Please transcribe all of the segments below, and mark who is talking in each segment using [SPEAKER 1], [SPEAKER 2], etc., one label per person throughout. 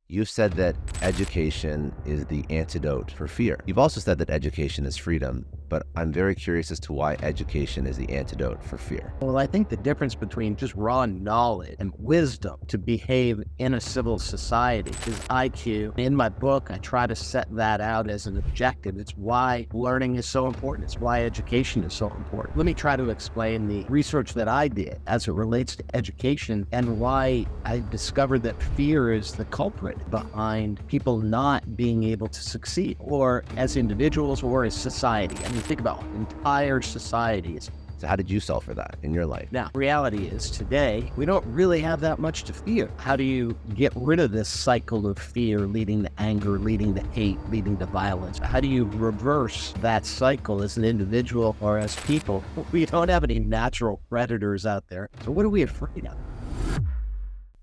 [SPEAKER 1] You've said that education is the antidote for fear. You've also said that education is freedom, but I'm very curious as to why education is the antidote for fear.
[SPEAKER 2] Well, I think the difference between just raw knowledge and wisdom to behave in a civil society is IQ. In my book, I try to set that out as an objective. It's why learning is so important. It's why education is so important. Let me try to explain the research that I did as it relates to education and why I discovered that fear is the culprit behind people not being able to succeed, or as individuals or as society. I mean, think about entire societies.
[SPEAKER 1] So how did you solve for that in your life?
[SPEAKER 2] Now, reality is today, we don't really have that much to fear. How do you get rid of this cycle of fear leading to anger, leading to hate, leading to violence? How do you reverse that cycle as an individual or as people? We don't have any natural predators out there. So what are we afraid of?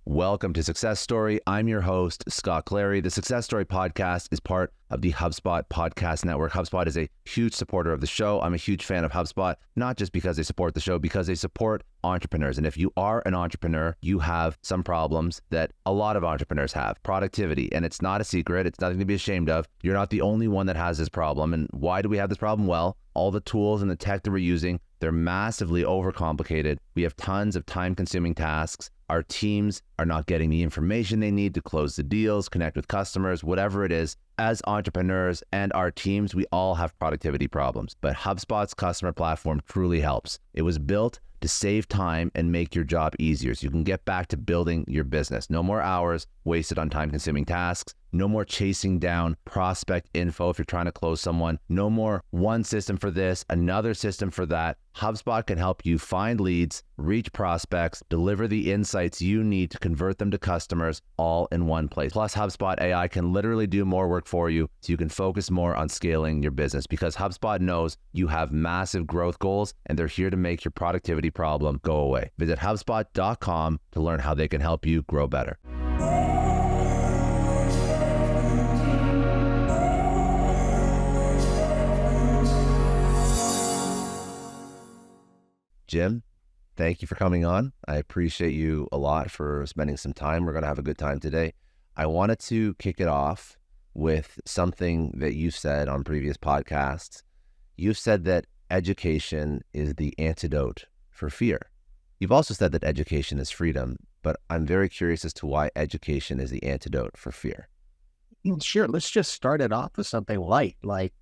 [SPEAKER 1] Welcome to Success Story. I'm your host, Scott Clary. The Success Story podcast is part of the HubSpot podcast network. HubSpot is a huge supporter of the show. I'm a huge fan of HubSpot, not just because they support the show, because they support entrepreneurs. And if you are an entrepreneur, you have some problems that a lot of entrepreneurs have. Productivity. And it's not a secret. It's nothing to be ashamed of. You're not the only one that has this problem. And why do we have this problem? Well, all the tools and the tech that we're using, they're massively overcomplicated. We have tons of time-consuming tasks. Our teams are not getting the information they need to close the deals, connect with customers, whatever it is. As entrepreneurs and our teams, we all have productivity problems, but HubSpot's customer platform truly helps. It was built to save time and make your job easier so you can get back to building your business. No more hours wasted on time-consuming tasks. No more chasing down prospect info if you're trying to close someone. No more one system for this, another system for that. HubSpot can help you find leads, reach prospects, deliver the insights you need to convert them to customers all in one place. Plus, HubSpot AI can literally do more work for you so you can focus more on scaling your business because HubSpot knows you have massive growth goals and they're here to make your productivity problem go away. Visit HubSpot.com to learn how they can help you grow better. Jim, thank you for coming on. I appreciate you a lot for spending some time. We're going to have a good time today. I wanted to kick it off with something that you said on previous podcasts. You've said that education is the antidote for fear. You've also said that education is freedom, but I'm very curious as to why education is the antidote for fear.
[SPEAKER 2] Sure, let's just start it off with something light, like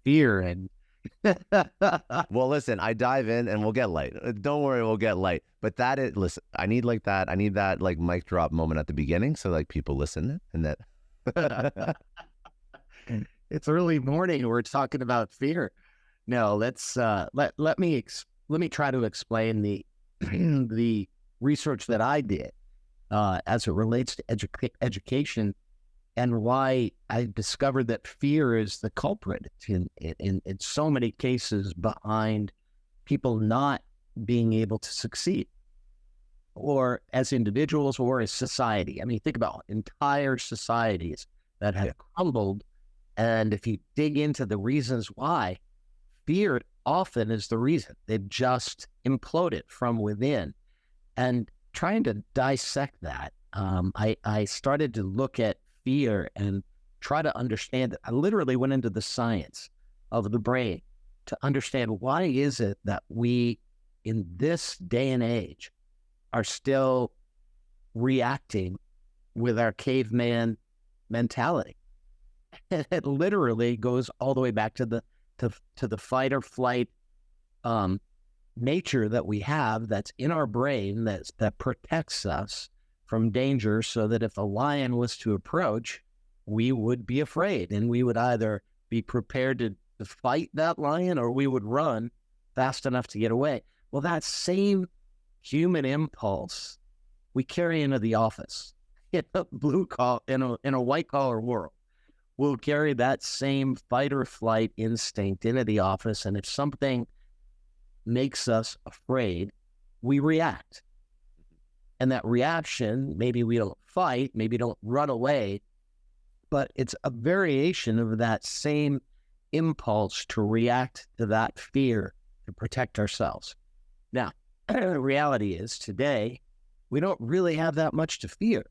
[SPEAKER 2] fear and
[SPEAKER 1] Well, listen, I dive in and we'll get light. Don't worry, we'll get light. But that is, listen, I need that like mic drop moment at the beginning so like people listen and that.
[SPEAKER 2] It's early morning. We're talking about fear. No, let's let me try to explain the the research that I did as it relates to education. And why I discovered that fear is the culprit in so many cases behind people not being able to succeed, or as individuals or as society. I mean, think about entire societies that have crumbled. And if you dig into the reasons why, fear often is the reason. They've just imploded from within. And trying to dissect that, I started to look at fear and try to understand it. I literally went into the science of the brain to understand why is it that we, in this day and age, are still reacting with our caveman mentality. And it literally goes all the way back to the fight or flight nature that we have that's in our brain that protects us from danger, so that if a lion was to approach, we would be afraid and we would either be prepared to fight that lion or we would run fast enough to get away. Well, that same human impulse we carry into the office. In a white collar world, we'll carry that same fight or flight instinct into the office, and if something makes us afraid, we react. And that reaction, maybe we don't fight, maybe don't run away, but it's a variation of that same impulse to react to that fear to protect ourselves. Now, the reality is today, we don't really have that much to fear.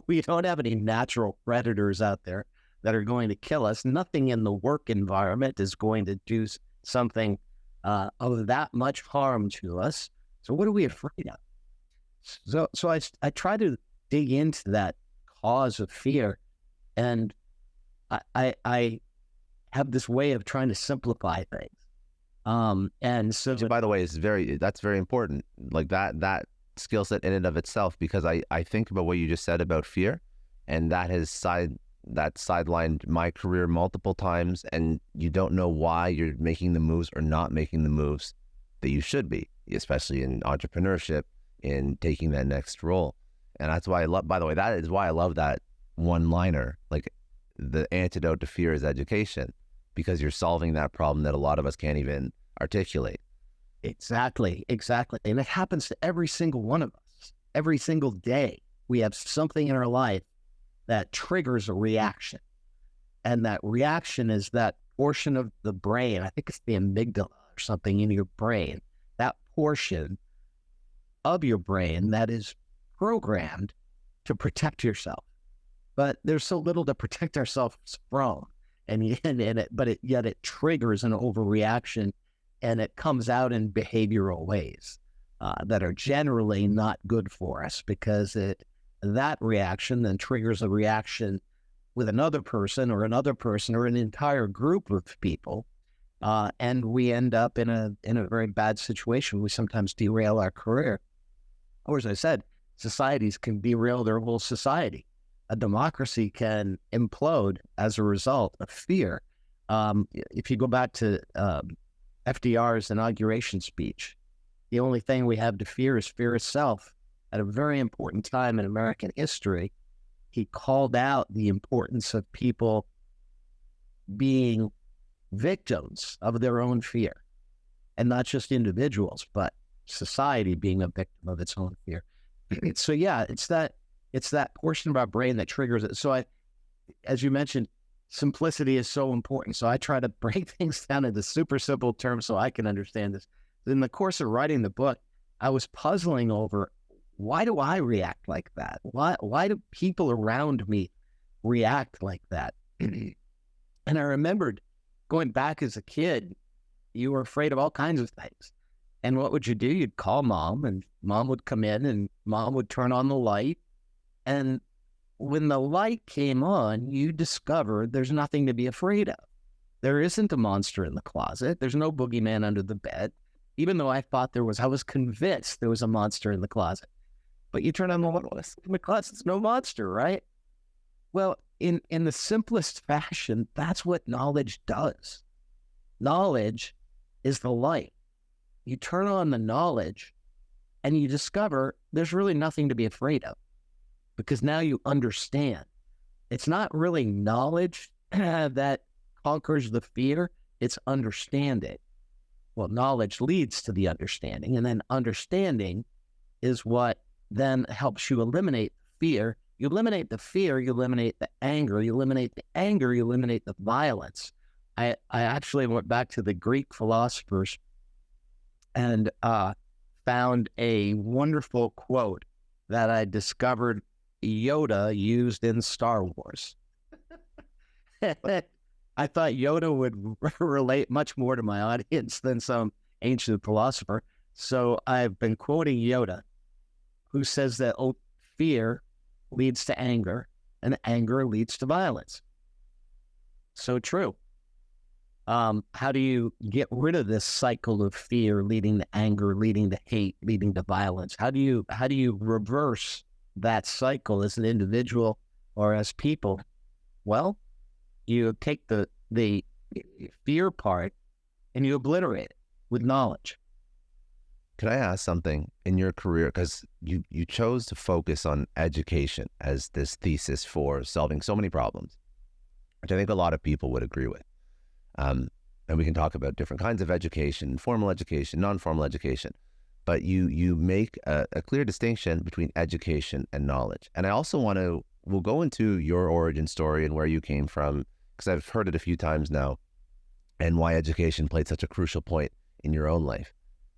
[SPEAKER 2] We don't have any natural predators out there that are going to kill us. Nothing in the work environment is going to do something of that much harm to us. So what are we afraid of? So I try to dig into that cause of fear, and I have this way of trying to simplify things. And so,
[SPEAKER 1] by the way, that's very important. Like that skill set in and of itself, because I think about what you just said about fear, and that has sidelined my career multiple times, and you don't know why you're making the moves or not making the moves that you should be, especially in entrepreneurship, in taking that next role. And that's why that is why I love that one-liner, like the antidote to fear is education, because you're solving that problem that a lot of us can't even articulate.
[SPEAKER 2] Exactly. And it happens to every single one of us. Every single day, we have something in our life that triggers a reaction. And that reaction is that portion of the brain, I think it's the amygdala or something in your brain, that portion of your brain that is programmed to protect yourself. But there's so little to protect ourselves from. Yet it triggers an overreaction, and it comes out in behavioral ways that are generally not good for us, because that reaction then triggers a reaction with another person or an entire group of people, and we end up in a very bad situation. We sometimes derail our career, or as I said, societies can derail their whole society. A democracy can implode as a result of fear. If you go back to FDR's inauguration speech, the only thing we have to fear is fear itself. At a very important time in American history, he called out the importance of people being victims of their own fear, and not just individuals, but society being a victim of its own fear. So yeah, it's that portion of our brain that triggers it. So as you mentioned, simplicity is so important. So I try to break things down into super simple terms so I can understand this. In the course of writing the book, I was puzzling over, why do I react like that? Why do people around me react like that? And I remembered going back as a kid, you were afraid of all kinds of things. And what would you do? You'd call mom, and mom would come in, and mom would turn on the light. And when the light came on, you discovered there's nothing to be afraid of. There isn't a monster in the closet. There's no boogeyman under the bed. Even though I was convinced there was a monster in the closet. But you turn on the light in the closet, it's no monster, right? Well, in the simplest fashion, that's what knowledge does. Knowledge is the light. You turn on the knowledge, and you discover there's really nothing to be afraid of, because now you understand. It's not really knowledge that conquers the fear, it's understanding. Well, knowledge leads to the understanding, and then understanding is what then helps you eliminate fear. You eliminate the fear, you eliminate the anger, you eliminate the violence. I actually went back to the Greek philosophers and found a wonderful quote that I discovered Yoda used in Star Wars. I thought Yoda would relate much more to my audience than some ancient philosopher. So I've been quoting Yoda, who says that fear leads to anger, and anger leads to violence. So true. How do you get rid of this cycle of fear leading to anger, leading to hate, leading to violence? How do you reverse that cycle as an individual or as people? Well, you take the fear part and you obliterate it with knowledge.
[SPEAKER 1] Could I ask something in your career? Because you chose to focus on education as this thesis for solving so many problems, which I think a lot of people would agree with. And we can talk about different kinds of education, formal education, non-formal education. But you make a clear distinction between education and knowledge. And I also we'll go into your origin story and where you came from, because I've heard it a few times now, and why education played such a crucial point in your own life.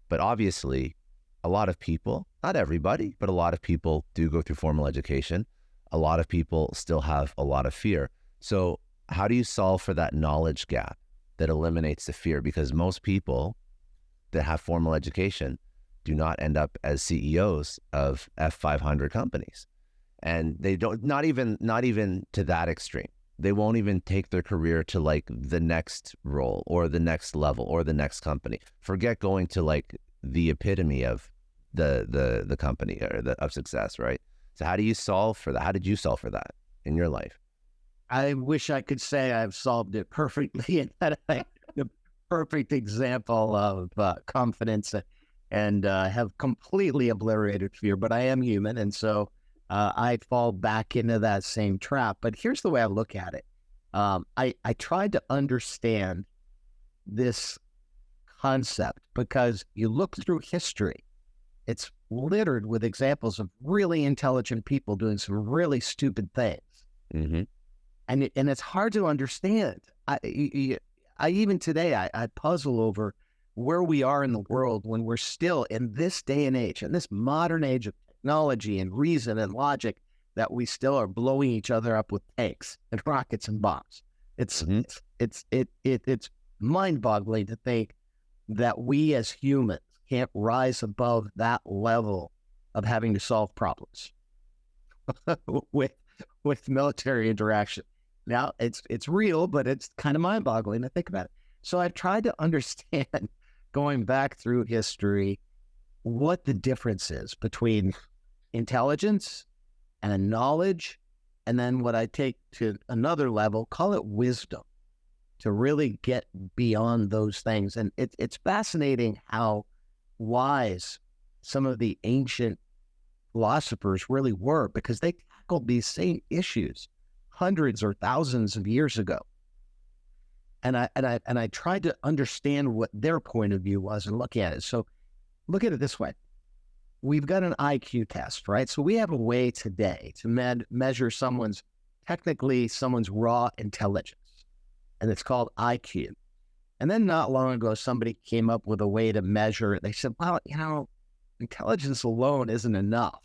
[SPEAKER 1] But obviously, a lot of people, not everybody, but a lot of people do go through formal education. a lot of people still have a lot of fear. So how do you solve for that knowledge gap that eliminates the fear? Because most people that have formal education do not end up as CEOs of F500 companies. And they don't, not even to that extreme. They won't even take their career to like the next role or the next level or the next company. Forget going to like the epitome of the company or of success, right? So how do you solve for that? How did you solve for that in your life?
[SPEAKER 2] I wish I could say I've solved it perfectly and that I the perfect example of confidence and have completely obliterated fear, but I am human. And so I fall back into that same trap. But here's the way I look at it. I tried to understand this concept because you look through history, it's littered with examples of really intelligent people doing some really stupid things.
[SPEAKER 1] Mm-hmm.
[SPEAKER 2] And it's hard to understand. I even today, I puzzle over where we are in the world when we're still in this day and age, in this modern age of technology and reason and logic, that we still are blowing each other up with tanks and rockets and bombs. It's mind-boggling to think that we as humans can't rise above that level of having to solve problems with military interaction. Now, it's real, but it's kind of mind-boggling to think about it. So I've tried to understand, going back through history, what the difference is between intelligence and knowledge, and then what I take to another level, call it wisdom, to really get beyond those things. And it's fascinating how wise some of the ancient philosophers really were, because they tackled these same issues hundreds or thousands of years ago. And I tried to understand what their point of view was and look at it. So look at it this way. We've got an IQ test, right? So we have a way today to measure someone's raw intelligence, and it's called IQ. And then not long ago, somebody came up with a way to measure it. They said, well, intelligence alone isn't enough.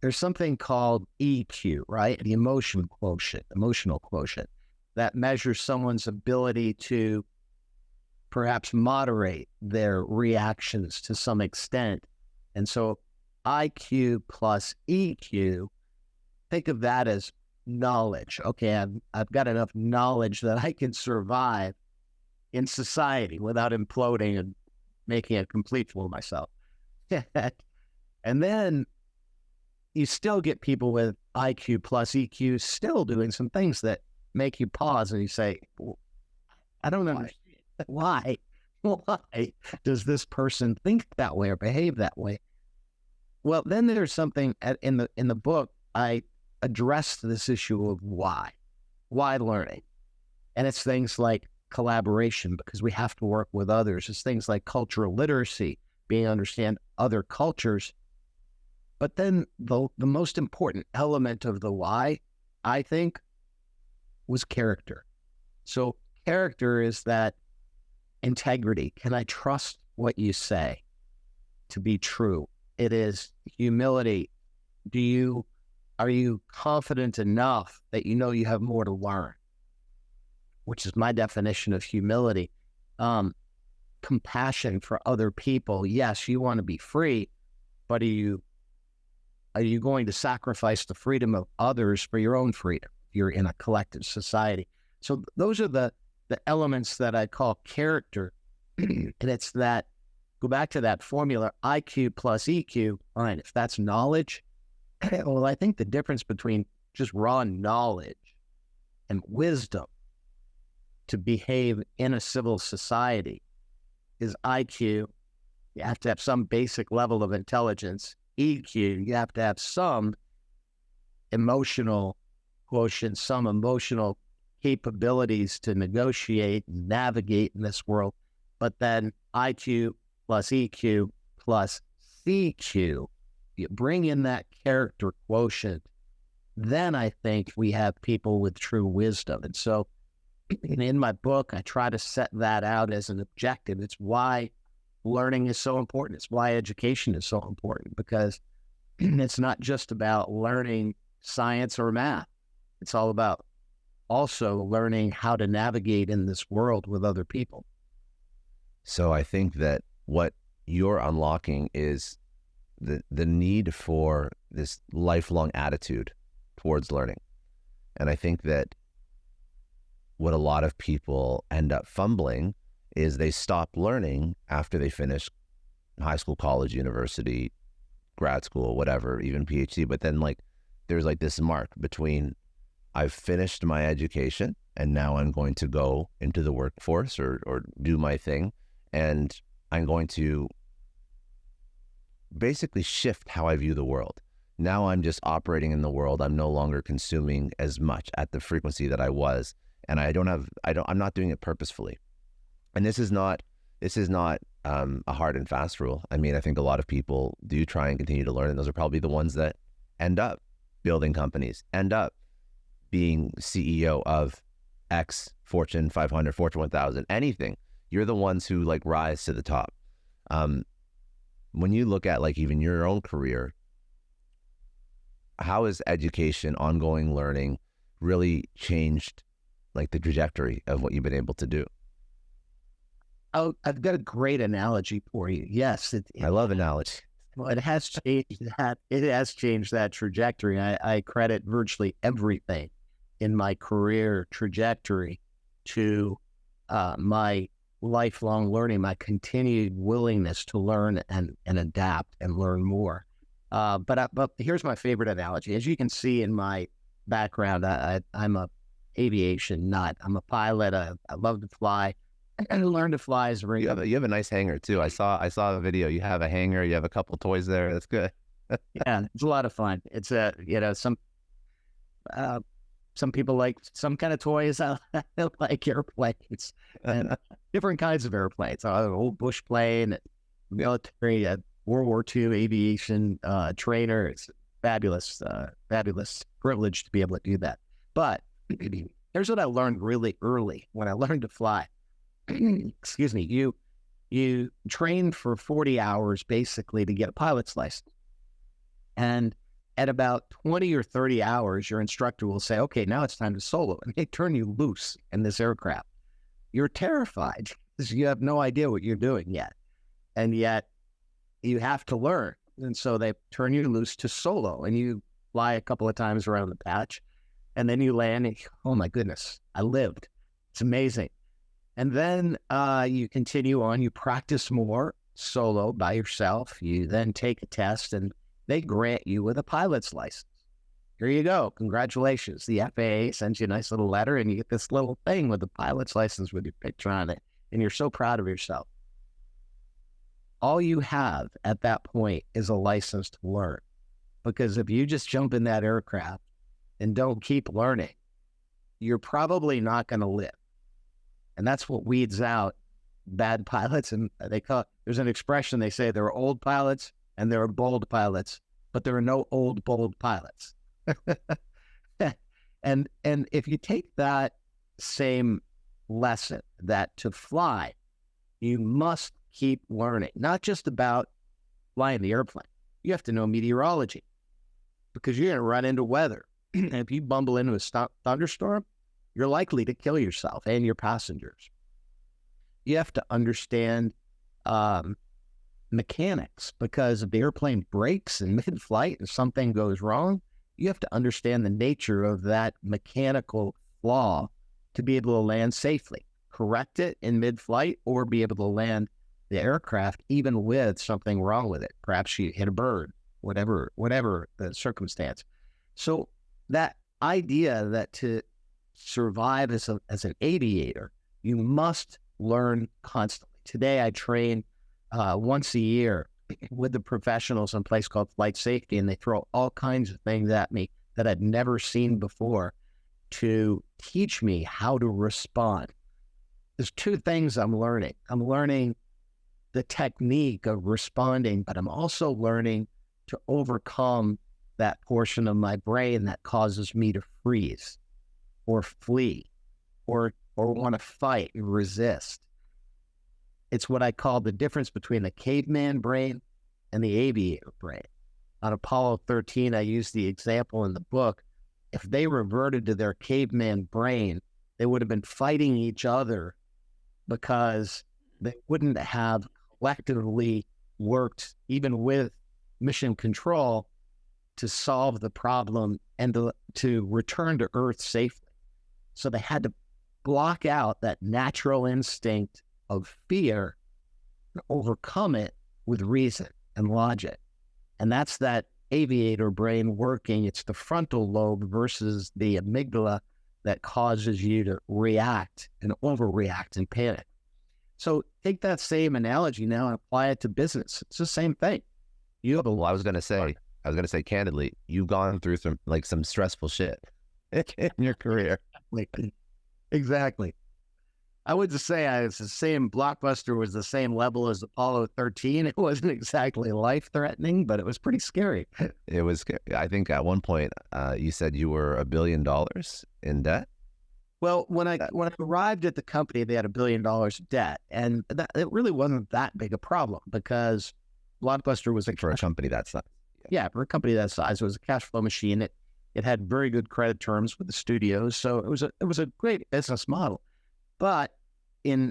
[SPEAKER 2] There's something called EQ, right? The emotional quotient that measures someone's ability to perhaps moderate their reactions to some extent. And so IQ plus EQ, think of that as knowledge. Okay, I've got enough knowledge that I can survive in society without imploding and making a complete fool of myself. And then you still get people with IQ plus EQ still doing some things that make you pause and you say, well, I don't understand. Why does this person think that way or behave that way? Well, then there's something in the book, I addressed this issue of why learning. And it's things like collaboration, because we have to work with others. It's things like cultural literacy, being able to understand other cultures. But then the most important element of the why, I think, was character. So character is that integrity. Can I trust what you say to be true? It is humility. Are you confident enough that you know you have more to learn? Which is my definition of humility. Compassion for other people. Yes, you want to be free, but are you going to sacrifice the freedom of others for your own freedom? You're in a collective society. So those are the elements that I call character. And it's that, go back to that formula, IQ plus EQ. All right, if that's knowledge, well, I think the difference between just raw knowledge and wisdom to behave in a civil society is IQ. You have to have some basic level of intelligence. EQ, you have to have some emotional quotient, some emotional capabilities to negotiate and navigate in this world. But then IQ plus EQ plus CQ, you bring in that character quotient, then I think we have people with true wisdom. And so in my book, I try to set that out as an objective. It's why learning is so important. It's why education is so important, because it's not just about learning science or math. It's all about also learning how to navigate in this world with other people.
[SPEAKER 1] So I think that what you're unlocking is the need for this lifelong attitude towards learning. And I think that what a lot of people end up fumbling is they stop learning after they finish high school, college, university, grad school, whatever, even PhD. But then there's this mark between I've finished my education and now I'm going to go into the workforce or do my thing. And I'm going to basically shift how I view the world. Now I'm just operating in the world. I'm no longer consuming as much at the frequency that I was. And I'm not doing it purposefully. And this is not a hard and fast rule. I mean, I think a lot of people do try and continue to learn, and those are probably the ones that end up building companies, end up being CEO of X, Fortune 500, Fortune 1000, anything. You're the ones who rise to the top. When you look at even your own career, how has education, ongoing learning really changed the trajectory of what you've been able to do?
[SPEAKER 2] Oh, I've got a great analogy for you. Yes.
[SPEAKER 1] I love analogy.
[SPEAKER 2] Well, it has changed that. It has changed that trajectory. I credit virtually everything in my career trajectory to my lifelong learning, my continued willingness to learn and adapt and learn more. But here's my favorite analogy. As you can see in my background, I'm a aviation nut. I'm a pilot. I love to fly. And learn to fly is very.
[SPEAKER 1] You have a nice hangar too. I saw the video. You have a hangar. You have a couple toys there. That's good.
[SPEAKER 2] Yeah, it's a lot of fun. It's some people like some kind of toys. I like airplanes and different kinds of airplanes. An old bush plane, military, World War II aviation trainer. It's fabulous privilege to be able to do that. But here's what I learned really early when I learned to fly. Excuse me, you train for 40 hours basically to get a pilot's license. And at about 20 or 30 hours, your instructor will say, okay, now it's time to solo. And they turn you loose in this aircraft. You're terrified because you have no idea what you're doing yet. And yet you have to learn. And so they turn you loose to solo and you fly a couple of times around the patch and then you land and, oh my goodness, I lived. It's amazing. And then you continue on, you practice more solo by yourself. You then take a test and they grant you with a pilot's license. Here you go. Congratulations. The FAA sends you a nice little letter and you get this little thing with the pilot's license with your picture on it. And you're so proud of yourself. All you have at that point is a license to learn. Because if you just jump in that aircraft and don't keep learning, you're probably not going to live. And that's what weeds out bad pilots. And there's an expression, they say there are old pilots and there are bold pilots, but there are no old, bold pilots. And if you take that same lesson, that to fly, you must keep learning, not just about flying the airplane. You have to know meteorology because you're going to run into weather. And if you bumble into a thunderstorm, you're likely to kill yourself and your passengers. You have to understand mechanics because if the airplane breaks in mid-flight and something goes wrong, you have to understand the nature of that mechanical flaw to be able to land safely, correct it in mid-flight, or be able to land the aircraft even with something wrong with it. Perhaps you hit a bird, whatever the circumstance. So that idea that to survive as an aviator, you must learn constantly. Today, I train once a year with the professionals in a place called Flight Safety, and they throw all kinds of things at me that I'd never seen before to teach me how to respond. There's two things I'm learning. I'm learning the technique of responding, but I'm also learning to overcome that portion of my brain that causes me to freeze or flee or want to fight and resist. It's what I call the difference between the caveman brain and the aviator brain. on Apollo 13, I use the example in the book. If they reverted to their caveman brain, they would have been fighting each other because they wouldn't have collectively worked, even with mission control, to solve the problem and to return to Earth safely. So they had to block out that natural instinct of fear and overcome it with reason and logic. And that's that aviator brain working. It's the frontal lobe versus the amygdala that causes you to react and overreact and panic. So take that same analogy now and apply it to business. It's the same thing. You have
[SPEAKER 1] I was going to say candidly, you've gone through some stressful shit in your career.
[SPEAKER 2] Exactly. I would just say it's the same. Blockbuster was the same level as Apollo 13. It wasn't exactly life-threatening, but it was pretty scary.
[SPEAKER 1] It was scary. I think at one point you said you were $1 billion in debt.
[SPEAKER 2] Well, when I arrived at the company, they had $1 billion of debt, and it really wasn't that big a problem because Blockbuster was
[SPEAKER 1] for a company that size.
[SPEAKER 2] Yeah, for a company that size, it was a cash flow machine. It had very good credit terms with the studios, so it was a great business model. But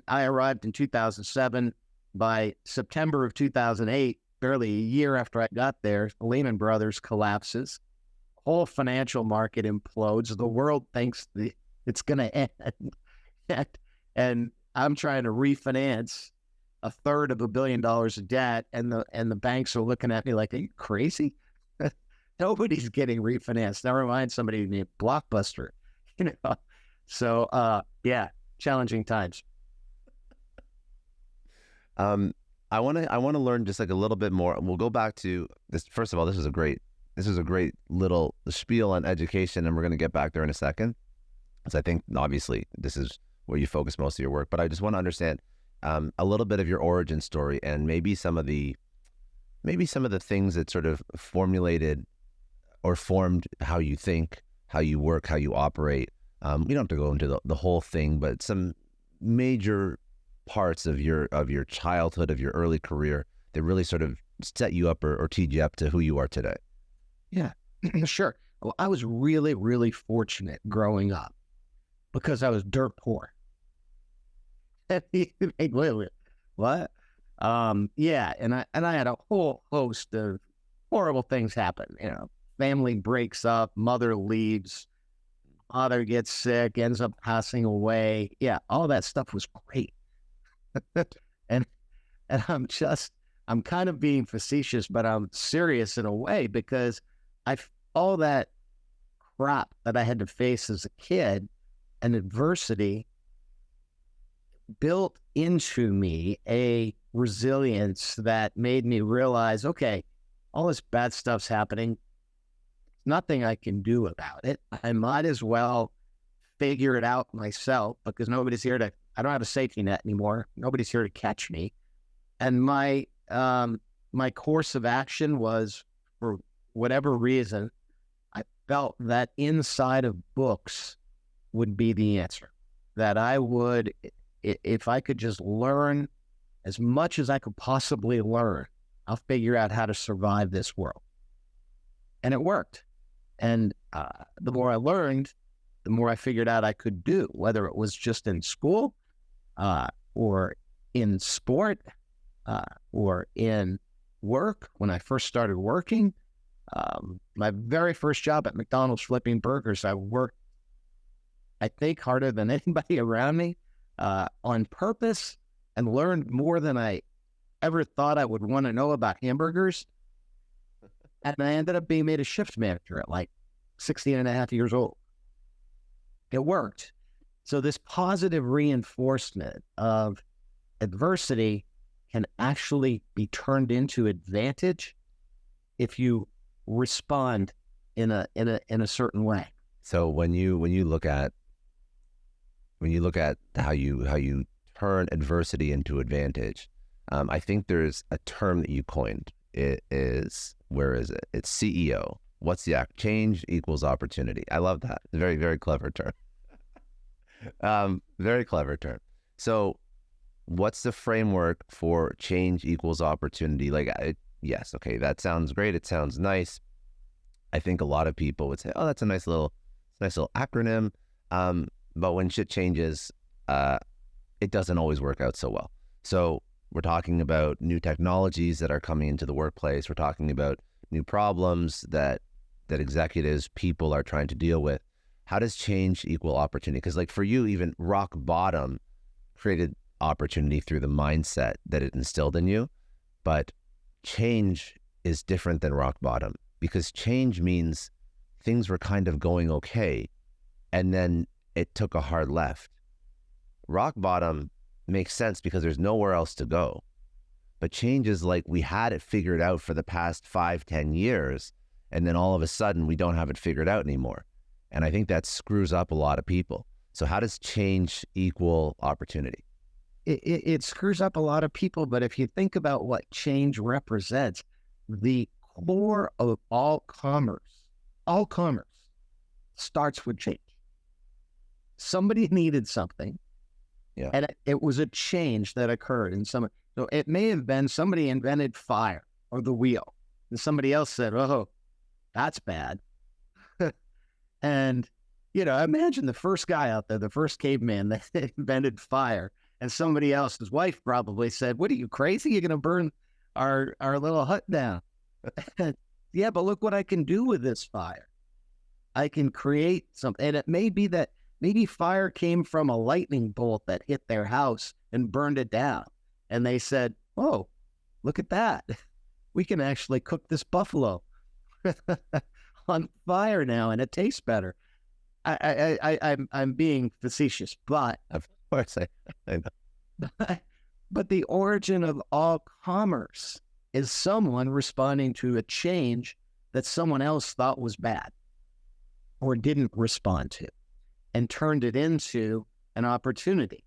[SPEAKER 2] I arrived in 2007. By September of 2008, barely a year after I got there, Lehman Brothers collapses. The whole financial market implodes. The world thinks it's going to end. And I'm trying to refinance a third of $1 billion of debt, and the banks are looking at me like, are you crazy? Nobody's getting refinanced. Never mind somebody named Blockbuster. So yeah, challenging times.
[SPEAKER 1] I want to learn just like a little bit more. We'll go back to this. First of all, this is a great little spiel on education, and we're going to get back there in a second, because I think obviously this is where you focus most of your work. But I just want to understand a little bit of your origin story, and maybe some of the things that sort of formulated or formed how you think, how you work, how you operate. You don't have to go into the whole thing, but some major parts of your childhood, of your early career that really sort of set you up or teed you up to who you are today.
[SPEAKER 2] Yeah, sure. Well, I was really, really fortunate growing up because I was dirt poor. What? Yeah, and I had a whole host of horrible things happen. Family breaks up, mother leaves, father gets sick, ends up passing away. Yeah, all that stuff was great. and I'm kind of being facetious, but I'm serious in a way, because all that crap that I had to face as a kid and adversity built into me a resilience that made me realize, okay, all this bad stuff's happening. Nothing I can do about it. I might as well figure it out myself, because nobody's here to, I don't have a safety net anymore. Nobody's here to catch me. And my course of action was, for whatever reason, I felt that inside of books would be the answer. That I would, if I could just learn as much as I could possibly learn, I'll figure out how to survive this world. And it worked. And the more I learned, the more I figured out I could do, whether it was just in school or in sport or in work. When I first started working, my very first job at McDonald's flipping burgers, I worked, I think, harder than anybody around me on purpose, and learned more than I ever thought I would want to know about hamburgers. And I ended up being made a shift manager at like 16 and a half years old. It worked. So this positive reinforcement of adversity can actually be turned into advantage if you respond in a certain way.
[SPEAKER 1] So when you look at how you turn adversity into advantage, I think there's a term that you coined. It is, where is it? It's CEO. What's the act? Change equals opportunity. I love that. It's a very, very clever term. Very clever term. So what's the framework for change equals opportunity? Like, yes, okay, that sounds great. It sounds nice. I think a lot of people would say, oh, that's a nice little acronym. But when shit changes, it doesn't always work out so well. So we're talking about new technologies that are coming into the workplace. We're talking about new problems that executives, people are trying to deal with. How does change equal opportunity? Because like for you, even rock bottom created opportunity through the mindset that it instilled in you. But change is different than rock bottom, because change means things were kind of going okay, and then it took a hard left. Rock bottom makes sense because there's nowhere else to go. But change is like we had it figured out for the past 5-10 years, and then all of a sudden we don't have it figured out anymore. And I think that screws up a lot of people. So how does change equal opportunity?
[SPEAKER 2] It screws up a lot of people, but if you think about what change represents, the core of all commerce starts with change. Somebody needed something, and it was a change that occurred in some. So it may have been somebody invented fire or the wheel, and somebody else said, "Oh, that's bad." And imagine the first guy out there, the first caveman that invented fire. And somebody else, his wife probably said, "What are you, crazy? You're going to burn our little hut down." Yeah, but look what I can do with this fire. I can create something. And it may be that maybe fire came from a lightning bolt that hit their house and burned it down. And they said, "Oh, look at that. We can actually cook this buffalo on fire now, and it tastes better." I'm being facetious, but
[SPEAKER 1] Of course, I know.
[SPEAKER 2] but the origin of all commerce is someone responding to a change that someone else thought was bad or didn't respond to, and turned it into an opportunity.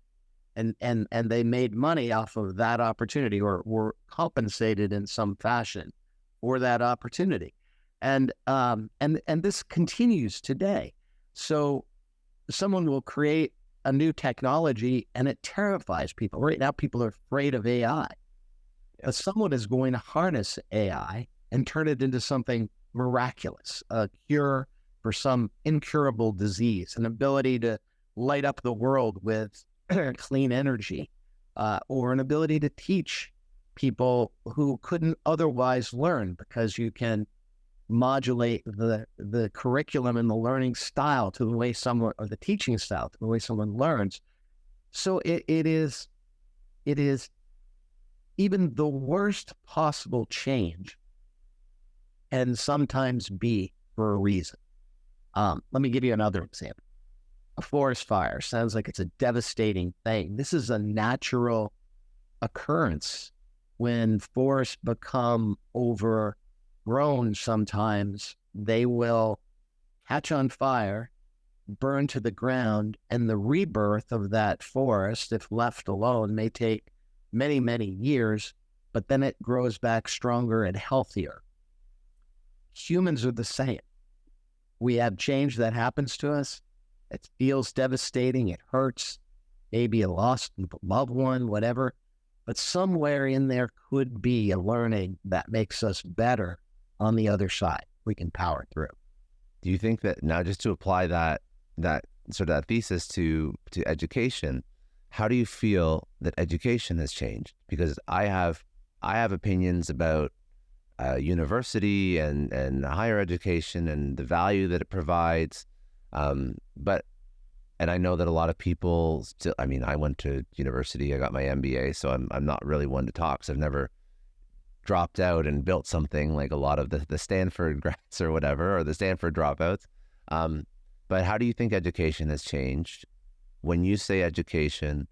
[SPEAKER 2] And they made money off of that opportunity, or were compensated in some fashion for that opportunity. And this continues today. So someone will create a new technology and it terrifies people. Right now, people are afraid of AI. But someone is going to harness AI and turn it into something miraculous, a cure for some incurable disease, an ability to light up the world with clean energy, or an ability to teach people who couldn't otherwise learn, because you can modulate the curriculum and the learning style to the way someone, or the teaching style to the way someone learns. So it is even the worst possible change, and sometimes be for a reason. Let me give you another example. A forest fire sounds like it's a devastating thing. This is a natural occurrence. When forests become overgrown, sometimes they will catch on fire, burn to the ground, and the rebirth of that forest, if left alone, may take many, many years, but then it grows back stronger and healthier. Humans are the same. We have change that happens to us. It feels devastating. It hurts. Maybe a lost loved one, whatever. But somewhere in there could be a learning that makes us better on the other side. We can power through.
[SPEAKER 1] Do you think that, now just to apply that sort of that thesis to education, how do you feel that education has changed? Because I have opinions about university and higher education and the value that it provides. And I know that a lot of people still, I mean, I went to university, I got my MBA, so I'm not really one to talk. So I've never dropped out and built something like a lot of the Stanford grads or whatever, or the Stanford dropouts. But how do you think education has changed? When you say education,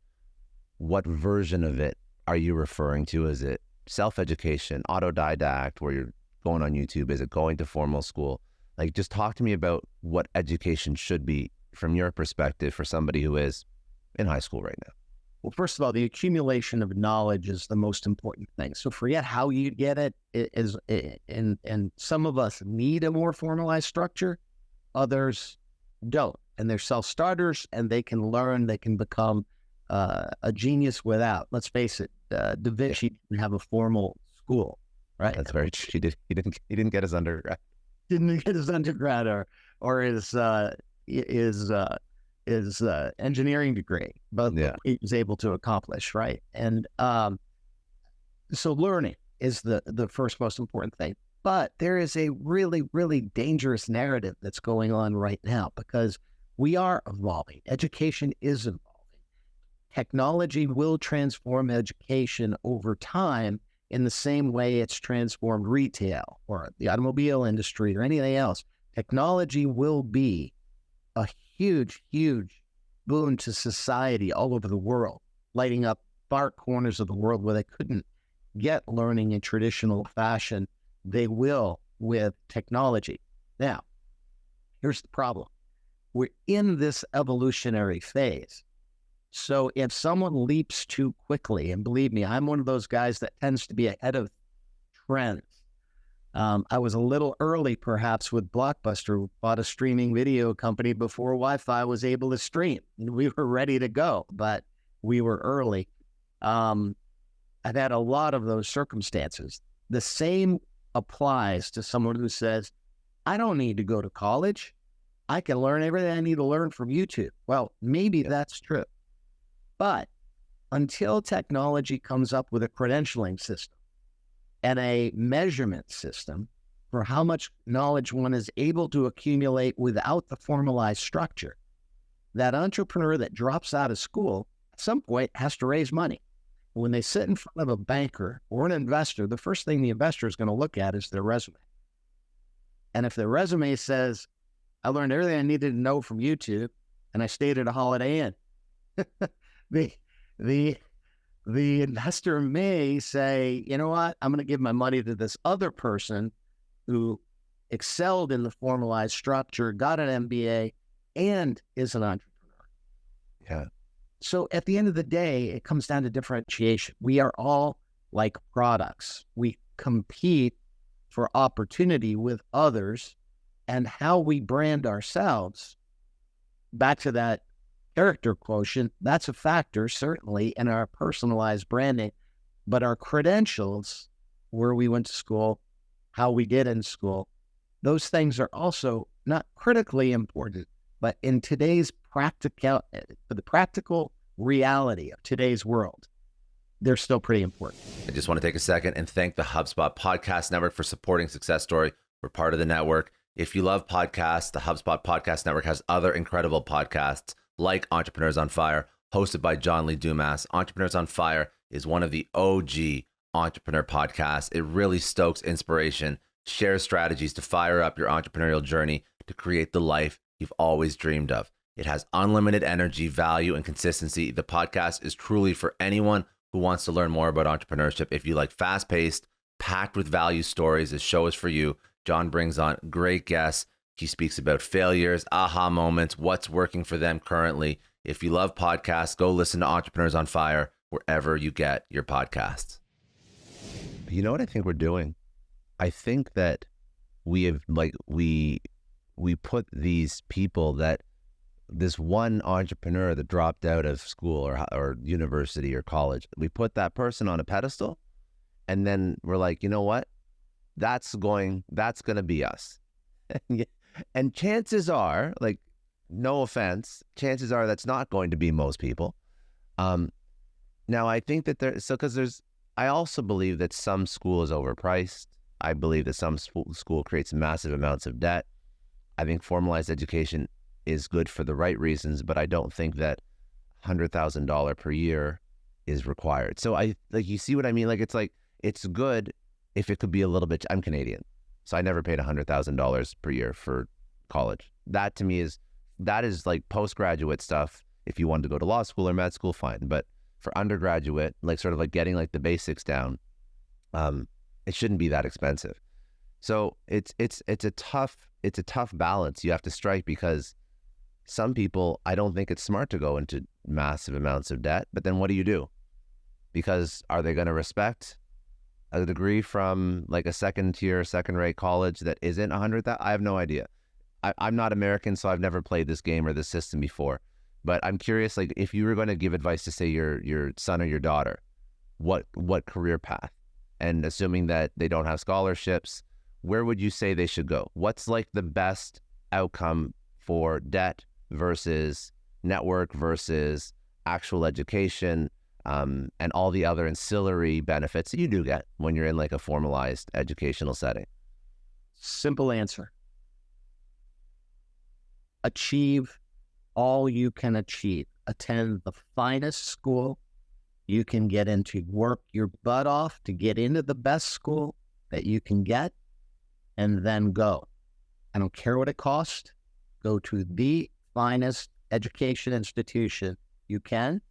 [SPEAKER 1] what version of it are you referring to? Is it self-education, autodidact, where you're going on YouTube? Is it going to formal school? Like, just talk to me about what education should be from your perspective for somebody who is in high school right now.
[SPEAKER 2] Well, first of all, the accumulation of knowledge is the most important thing. So forget how you get it. And some of us need a more formalized structure. Others don't. And they're self-starters, and they can learn, they can become a genius without. Let's face it, Da Vinci didn't have a formal school, right?
[SPEAKER 1] That's very true. He didn't get his undergrad.
[SPEAKER 2] Didn't get his undergrad or his engineering degree, but
[SPEAKER 1] Yeah.
[SPEAKER 2] he was able to accomplish, right? And so learning is the first most important thing. But there is a really, really dangerous narrative that's going on right now because we are evolving. Education is evolving. Technology will transform education over time in the same way it's transformed retail or the automobile industry or anything else. Technology will be a huge, huge boon to society all over the world, lighting up far corners of the world where they couldn't get learning in traditional fashion. They will with technology. Now, here's the problem. We're in this evolutionary phase. So if someone leaps too quickly, and believe me, I'm one of those guys that tends to be ahead of trends. I was a little early, perhaps, with Blockbuster. We bought a streaming video company before Wi-Fi was able to stream. We were ready to go, but we were early. I've had a lot of those circumstances. The same applies to someone who says, I don't need to go to college. I can learn everything I need to learn from YouTube. Well, maybe that's true. But until technology comes up with a credentialing system and a measurement system for how much knowledge one is able to accumulate without the formalized structure, that entrepreneur that drops out of school at some point has to raise money. When they sit in front of a banker or an investor, the first thing the investor is going to look at is their resume. And if their resume says, I learned everything I needed to know from YouTube and I stayed at a Holiday Inn, the investor may say, you know what, I'm going to give my money to this other person who excelled in the formalized structure, got an MBA, and is an entrepreneur.
[SPEAKER 1] Yeah.
[SPEAKER 2] So at the end of the day, it comes down to differentiation. We are all like products. We compete for opportunity with others, and how we brand ourselves, back to that character quotient, that's a factor, certainly, in our personalized branding. But our credentials, where we went to school, how we did in school, those things are also not critically important, but in today's the practical reality of today's world, they're still pretty important.
[SPEAKER 1] I just want to take a second and thank the HubSpot Podcast Network for supporting Success Story. We're part of the network. If you love podcasts, the HubSpot Podcast Network has other incredible podcasts like Entrepreneurs on Fire, hosted by John Lee Dumas. Entrepreneurs on Fire is one of the OG entrepreneur podcasts. It really stokes inspiration, shares strategies to fire up your entrepreneurial journey to create the life you've always dreamed of. It has unlimited energy, value, and consistency. The podcast is truly for anyone who wants to learn more about entrepreneurship. If you like fast-paced, packed with value stories, this show is for you. John brings on great guests. He speaks about failures, aha moments, what's working for them currently. If you love podcasts, go listen to Entrepreneurs on Fire wherever you get your podcasts. You know what I think we're doing? I think that we have, like, we put these people that, this one entrepreneur that dropped out of school or university or college, we put that person on a pedestal, and then we're like, you know what? That's going to be us. And chances are, like, no offense, chances are that's not going to be most people. Now, I think that I also believe that some school is overpriced. I believe that some school creates massive amounts of debt. I think formalized education is good for the right reasons, but I don't think that $100,000 per year is required. So you see what I mean? It's good if it could be a little bit. I'm Canadian, so I never paid $100,000 per year for college. That to me is like postgraduate stuff. If you wanted to go to law school or med school, fine. But for undergraduate, like sort of like getting like the basics down, it shouldn't be that expensive. So it's a tough balance you have to strike, because some people, I don't think it's smart to go into massive amounts of debt. But then what do you do? Because are they going to respect a degree from like a second-rate college that isn't 100,000? I have no idea. I'm not American, so I've never played this game or this system before. But I'm curious, like, if you were going to give advice to, say, your son or your daughter, what career path? and assuming that they don't have scholarships, where would you say they should go? What's like the best outcome for debt versus network versus actual education, and all the other ancillary benefits that you do get when you're in like a formalized educational setting?
[SPEAKER 2] Simple answer. Achieve all you can achieve. Attend the finest school you can get into. Work your butt off to get into the best school that you can get, and then go. I don't care what it costs. Go to the finest education institution you can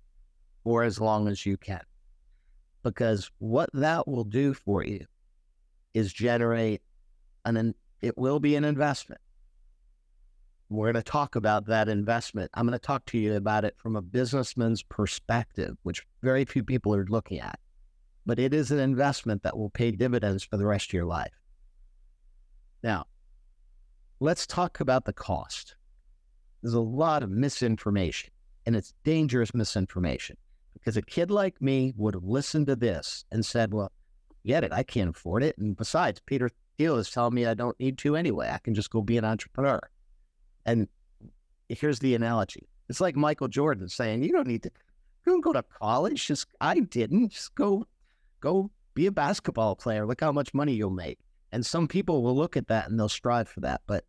[SPEAKER 2] for as long as you can. Because what that will do for you is generate it will be an investment. We're going to talk about that investment. I'm going to talk to you about it from a businessman's perspective, which very few people are looking at. But it is an investment that will pay dividends for the rest of your life. Now, let's talk about the cost. There's a lot of misinformation, and it's dangerous misinformation, because a kid like me would have listened to this and said, well, get it, I can't afford it. And besides, Peter Thiel is telling me I don't need to anyway. I can just go be an entrepreneur. And here's the analogy. It's like Michael Jordan saying, you don't go to college. I didn't. Just go be a basketball player. Look how much money you'll make. And some people will look at that and they'll strive for that, but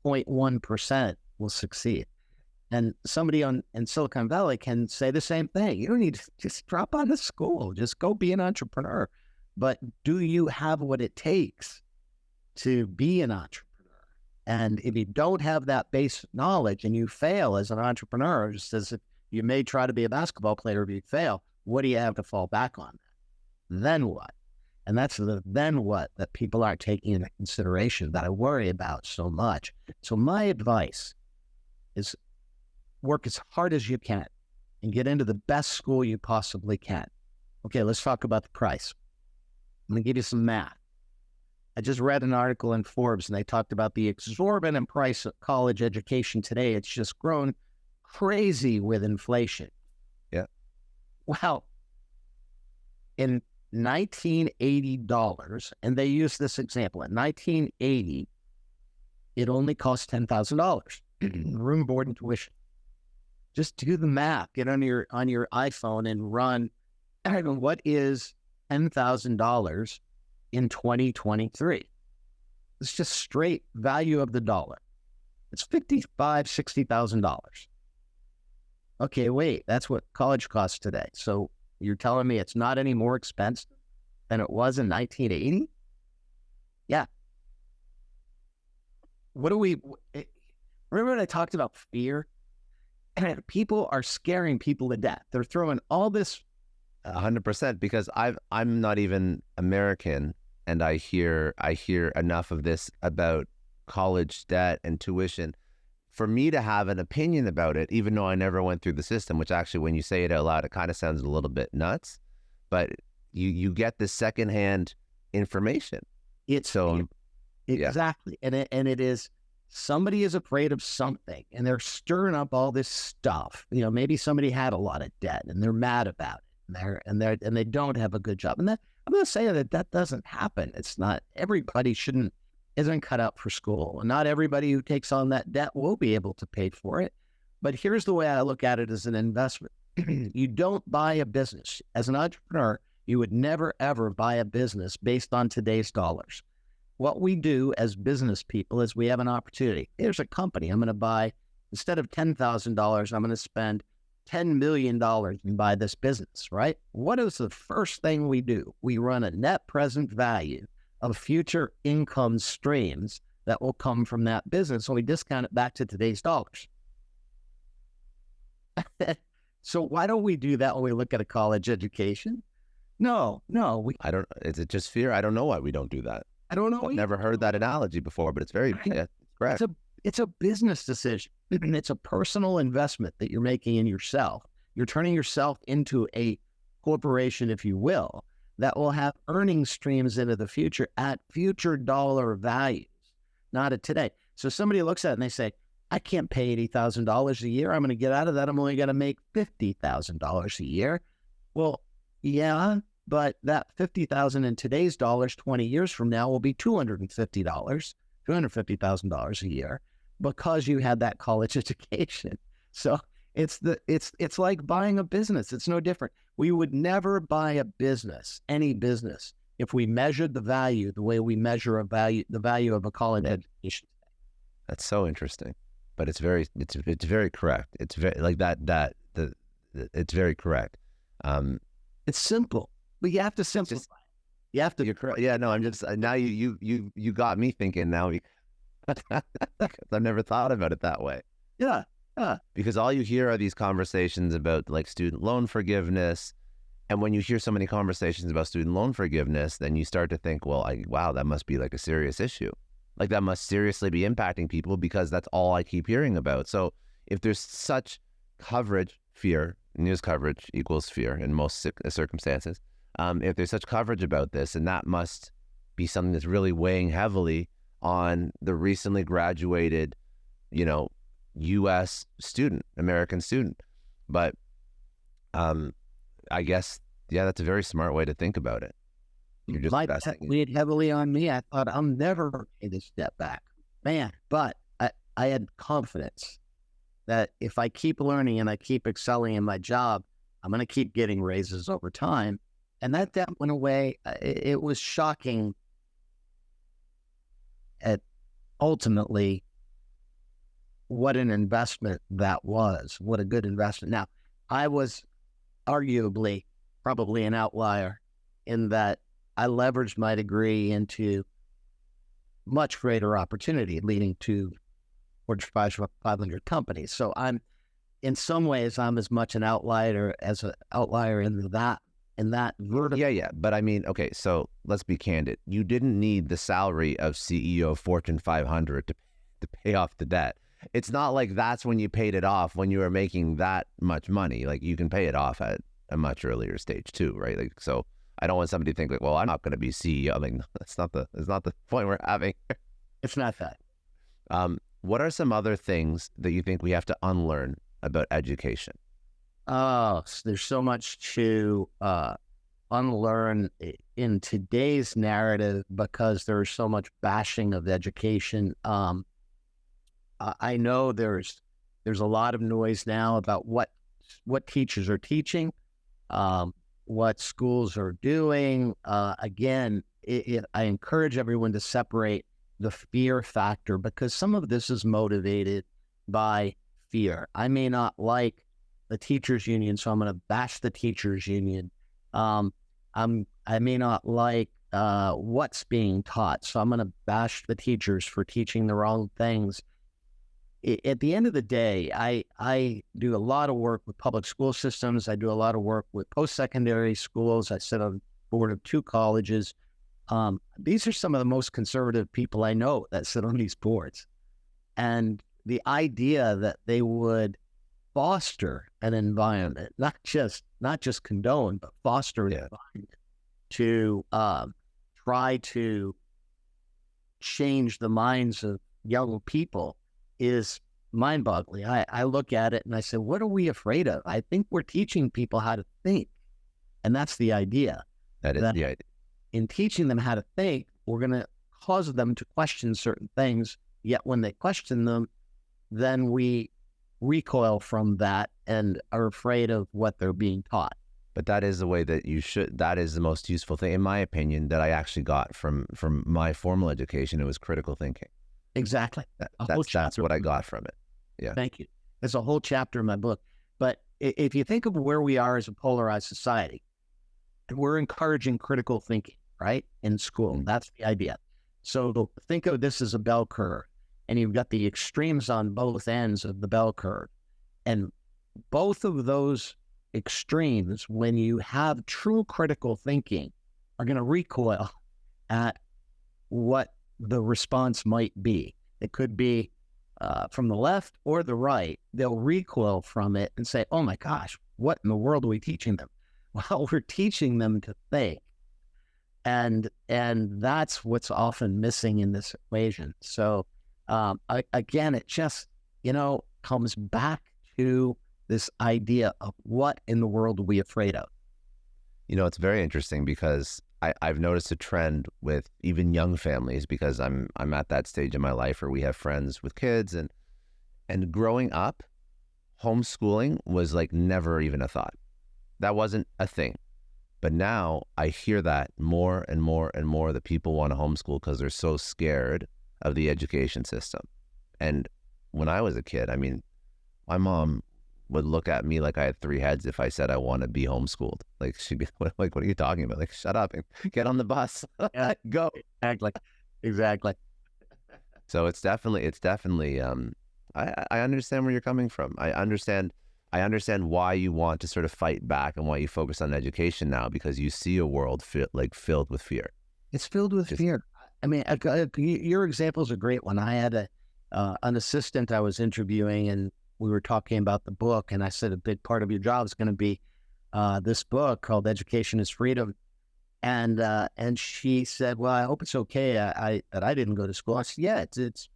[SPEAKER 2] 0.1% will succeed. And somebody in Silicon Valley can say the same thing. You don't need to just drop out of school. Just go be an entrepreneur. But do you have what it takes to be an entrepreneur? And if you don't have that base knowledge and you fail as an entrepreneur, just as if you may try to be a basketball player, if you fail, what do you have to fall back on? Then what? And that's the then what that people aren't taking into consideration, that I worry about so much. So my advice is work as hard as you can and get into the best school you possibly can. Okay, let's talk about the price. I'm going to give you some math. I just read an article in Forbes, and they talked about the exorbitant price of college education today. It's just grown crazy with inflation.
[SPEAKER 1] Yeah.
[SPEAKER 2] Wow. In $1980, and they use this example, in 1980, it only cost $10,000, room, board, and tuition. Just do the math. Get on your iPhone and run, what is $10,000 in 2023? It's just straight value of the dollar. It's $55,000, $60,000. Okay, wait, that's what college costs today. So you're telling me it's not any more expensive than it was in 1980? Yeah. Remember when I talked about fear? People are scaring people to death. They're throwing all this.
[SPEAKER 1] 100%, because I'm not even American, and I hear enough of this about college debt and tuition for me to have an opinion about it, even though I never went through the system, which actually, when you say it out loud, it kind of sounds a little bit nuts, but you get this secondhand information.
[SPEAKER 2] Exactly.
[SPEAKER 1] Yeah.
[SPEAKER 2] And it is, somebody is afraid of something and they're stirring up all this stuff. Maybe somebody had a lot of debt and they're mad about it. And they don't have a good job. And I'm going to say that doesn't happen. It's not, everybody isn't cut out for school. And not everybody who takes on that debt will be able to pay for it. But here's the way I look at it as an investment. You don't buy a business. As an entrepreneur, you would never, ever buy a business based on today's dollars. What we do as business people is we have an opportunity. Here's a company. I'm going to buy, instead of $10,000, I'm going to spend $10 million and buy this business, right? What is the first thing we do? We run a net present value of future income streams that will come from that business. So we discount it back to today's dollars. So why don't we do that when we look at a college education? No.
[SPEAKER 1] Is it just fear? I don't know why we don't do that.
[SPEAKER 2] I don't know.
[SPEAKER 1] I've never heard that analogy before, but it's very, yeah, correct.
[SPEAKER 2] It's a business decision. It's a personal investment that you're making in yourself. You're turning yourself into a corporation, if you will, that will have earning streams into the future at future dollar values, not at today. So somebody looks at it and they say, I can't pay $80,000 a year. I'm going to get out of that. I'm only going to make $50,000 a year. Well, yeah, But that $50,000 in today's dollars, 20 years from now, will be $250,000 a year because you had that college education. So it's like buying a business. It's no different. We would never buy a business, any business, if we measured the value the way we measure the value of a college education.
[SPEAKER 1] That's so interesting, but it's very correct. It's very like it's very correct.
[SPEAKER 2] It's simple, but you have to simplify. You have to.
[SPEAKER 1] You're correct. Yeah, no, I'm just now you got me thinking now. I've never thought about it that way.
[SPEAKER 2] Yeah.
[SPEAKER 1] Because all you hear are these conversations about like student loan forgiveness. And when you hear so many conversations about student loan forgiveness, then you start to think, well, wow, that must be like a serious issue. Like that must seriously be impacting people because that's all I keep hearing about. So if there's such coverage, fear, news coverage equals fear in most circumstances. If there's such coverage about this, and that must be something that's really weighing heavily on the recently graduated, U.S. student, American student. But I guess, yeah, that's a very smart way to think about it. You're just
[SPEAKER 2] weighed heavily on me. I thought I'll never take a step back, man. But I had confidence that if I keep learning and I keep excelling in my job, I'm going to keep getting raises over time. And that went away. It was shocking at ultimately what an investment that was, what a good investment. Now, I was arguably probably an outlier in that I leveraged my degree into much greater opportunity, leading to Fortune 500 companies. So in some ways, I'm as much an outlier as an outlier in that vertical.
[SPEAKER 1] Yeah. But I mean, okay, so let's be candid. You didn't need the salary of CEO of Fortune 500 to pay off the debt. It's not like that's when you paid it off when you were making that much money. Like you can pay it off at a much earlier stage too, right? Like, so I don't want somebody to think like, well, I'm not going to be CEO. Like, that's not the point we're having.
[SPEAKER 2] It's not that.
[SPEAKER 1] What are some other things that you think we have to unlearn about education?
[SPEAKER 2] Oh, there's so much to unlearn in today's narrative because there's so much bashing of education. I know there's a lot of noise now about what teachers are teaching, what schools are doing. Again, I encourage everyone to separate the fear factor because some of this is motivated by fear. I may not like the teachers union, so I'm going to bash the teachers union. I may not like what's being taught, so I'm going to bash the teachers for teaching the wrong things. At the end of the day, I do a lot of work with public school systems. I do a lot of work with post-secondary schools. I sit on the board of 2 colleges. These are some of the most conservative people I know that sit on these boards. And the idea that they would foster an environment, not just condone, but foster an environment to try to change the minds of young people is mind-boggling. I look at it and I say, what are we afraid of? I think we're teaching people how to think. And that's the idea.
[SPEAKER 1] That is the idea.
[SPEAKER 2] In teaching them how to think, we're going to cause them to question certain things. Yet when they question them, then we recoil from that and are afraid of what they're being taught.
[SPEAKER 1] But that is the way that you should, that is the most useful thing, in my opinion, that I actually got from my formal education. It was critical thinking.
[SPEAKER 2] Exactly.
[SPEAKER 1] That's what I got from it. Yeah.
[SPEAKER 2] Thank you. There's a whole chapter in my book. But if you think of where we are as a polarized society, we're encouraging critical thinking, right? In school. That's the idea. So think of this as a bell curve, and you've got the extremes on both ends of the bell curve. And both of those extremes, when you have true critical thinking, are going to recoil at what the response might be. It could be from the left or the right. They'll recoil from it and say, oh my gosh, what in the world are we teaching them? Well, we're teaching them to think. And that's what's often missing in this equation. So again, it just, comes back to this idea of what in the world are we afraid of?
[SPEAKER 1] It's very interesting because I've noticed a trend with even young families because I'm at that stage in my life where we have friends with kids and growing up, homeschooling was like never even a thought. That wasn't a thing. But now I hear that more and more and more that people want to homeschool because they're so scared of the education system. And when I was a kid, I mean, my mom would look at me like I had three heads if I said I want to be homeschooled. Like she'd be like, what are you talking about? Like, shut up and get on the bus.
[SPEAKER 2] Yeah,
[SPEAKER 1] Go.
[SPEAKER 2] exactly.
[SPEAKER 1] So it's definitely I understand where you're coming from. I understand why you want to sort of fight back and why you focus on education now, because you see a world filled with fear.
[SPEAKER 2] It's filled with fear. I mean, your example's a great one. I had an assistant I was interviewing, and we were talking about the book, and I said a big part of your job is going to be this book called Education is Freedom. And she said, well, I hope it's okay that I didn't go to school. I said, yeah, it's